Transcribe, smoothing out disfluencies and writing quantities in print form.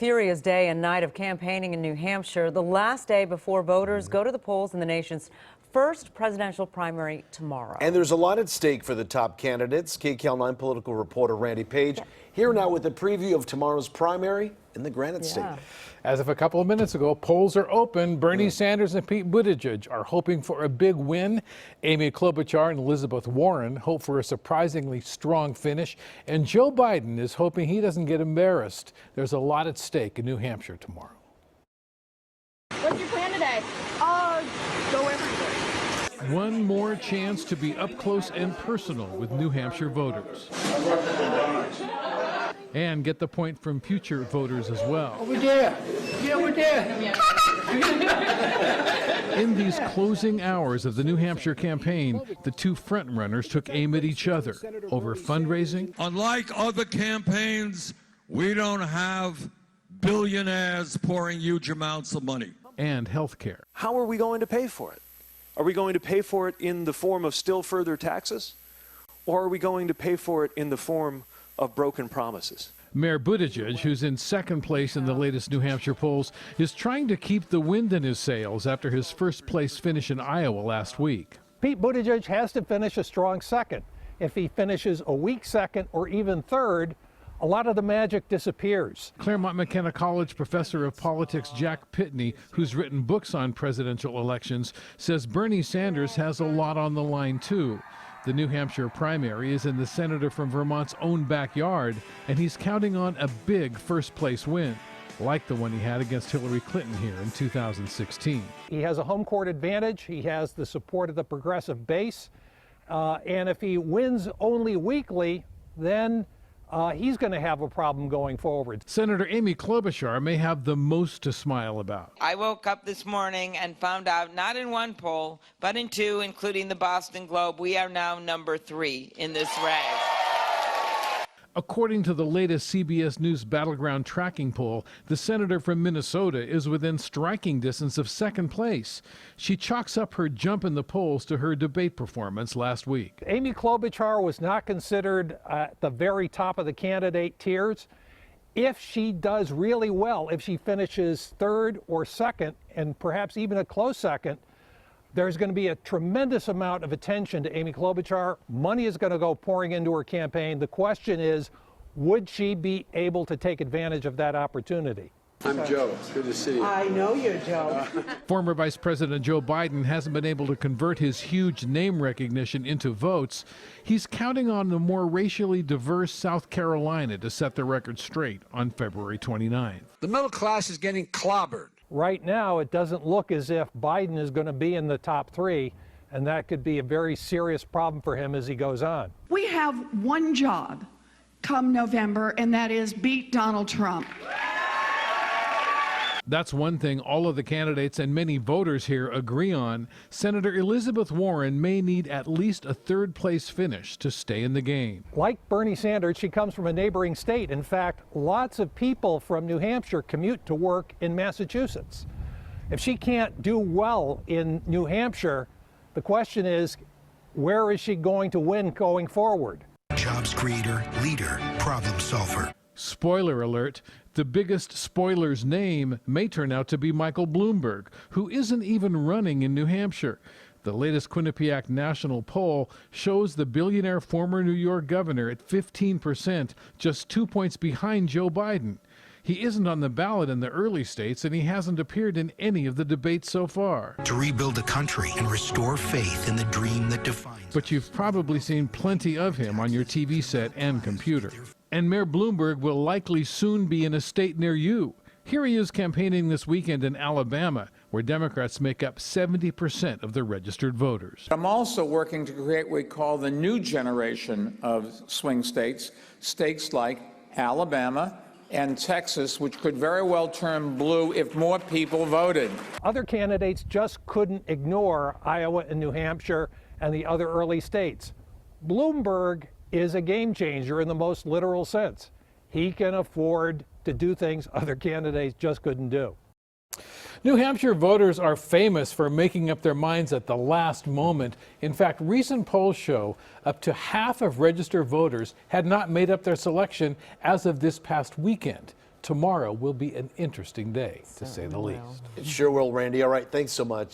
furious day and night of campaigning in New Hampshire, the last day before voters go to the polls in the nation's first presidential primary tomorrow. And there's a lot at stake for the top candidates. KCAL 9 political reporter Randy Page here now with a preview of tomorrow's primary in the Granite State. As of a couple of minutes ago, polls are open. Bernie Sanders and Pete Buttigieg are hoping for a big win. Amy Klobuchar and Elizabeth Warren hope for a surprisingly strong finish. And Joe Biden is hoping he doesn't get embarrassed. There's a lot at stake in New Hampshire tomorrow. What's your plan today? Go everywhere. One more chance to be up close and personal with New Hampshire voters. And get the point from future voters as well. Over there. Yeah, over there. In these closing hours of the New Hampshire campaign, the two frontrunners took aim at each other over fundraising. Unlike other campaigns, we don't have billionaires pouring huge amounts of money. And health care. How are we going to pay for it? Are we going to pay for it in the form of still further taxes? Or are we going to pay for it in the form of broken promises? Mayor Buttigieg, who's in second place in the latest New Hampshire polls, is trying to keep the wind in his sails after his first place finish in Iowa last week. Pete Buttigieg has to finish a strong second. If he finishes a weak second or even third, a lot of the magic disappears. Claremont McKenna College professor of politics Jack Pitney, who's written books on presidential elections, says Bernie Sanders has a lot on the line too. The New Hampshire primary is in the senator from Vermont's own backyard, and he's counting on a big first-place win, like the one he had against Hillary Clinton here in 2016. He has a home court advantage. He has the support of the progressive base. And if he wins only weakly, then he's going to have a problem going forward. Senator Amy Klobuchar may have the most to smile about. I woke up this morning and found out, not in one poll, but in two, including the Boston Globe, we are now number 3 in this race. According to the latest CBS News Battleground tracking poll, the senator from Minnesota is within striking distance of second place. She chalks up her jump in the polls to her debate performance last week. Amy Klobuchar was not considered at the very top of the candidate tiers. If she does really well, if she finishes third or second, and perhaps even a close second, there's going to be a tremendous amount of attention to Amy Klobuchar. Money is going to go pouring into her campaign. The question is, would she be able to take advantage of that opportunity? I'm Joe. It's good to see you. I know you're Joe. Former Vice President Joe Biden hasn't been able to convert his huge name recognition into votes. He's counting on the more racially diverse South Carolina to set the record straight on February 29th. The middle class is getting clobbered. Right now, it doesn't look as if Biden is going to be in the top 3, and that could be a very serious problem for him as he goes on. We have one job come November, and that is beat Donald Trump. That's one thing all of the candidates and many voters here agree on. Senator Elizabeth Warren may need at least a third-place finish to stay in the game. Like Bernie Sanders, she comes from a neighboring state. In fact, lots of people from New Hampshire commute to work in Massachusetts. If she can't do well in New Hampshire, the question is, where is she going to win going forward? Jobs creator, leader, problem solver. Spoiler alert, the biggest spoiler's name may turn out to be Michael Bloomberg, who isn't even running in New Hampshire. The latest Quinnipiac national poll shows the billionaire former New York governor at 15%, just 2 points behind Joe Biden. He isn't on the ballot in the early states, and he hasn't appeared in any of the debates so far. To rebuild a country and restore faith in the dream that defines. But you've probably seen plenty of him on your TV set and computer. And Mayor Bloomberg will likely soon be in a state near you. Here he is campaigning this weekend in Alabama, where Democrats make up 70% of the registered voters. I'm also working to create what we call the new generation of swing states, states like Alabama and Texas, which could very well turn blue if more people voted. Other candidates just couldn't ignore Iowa and New Hampshire and the other early states. Bloomberg is a game changer in the most literal sense. He can afford to do things other candidates just couldn't do. New Hampshire voters are famous for making up their minds at the last moment. In fact, recent polls show up to half of registered voters had not made up their selection as of this past weekend. Tomorrow will be an interesting day, to say the least. It sure will, Randy. All right, thanks so much.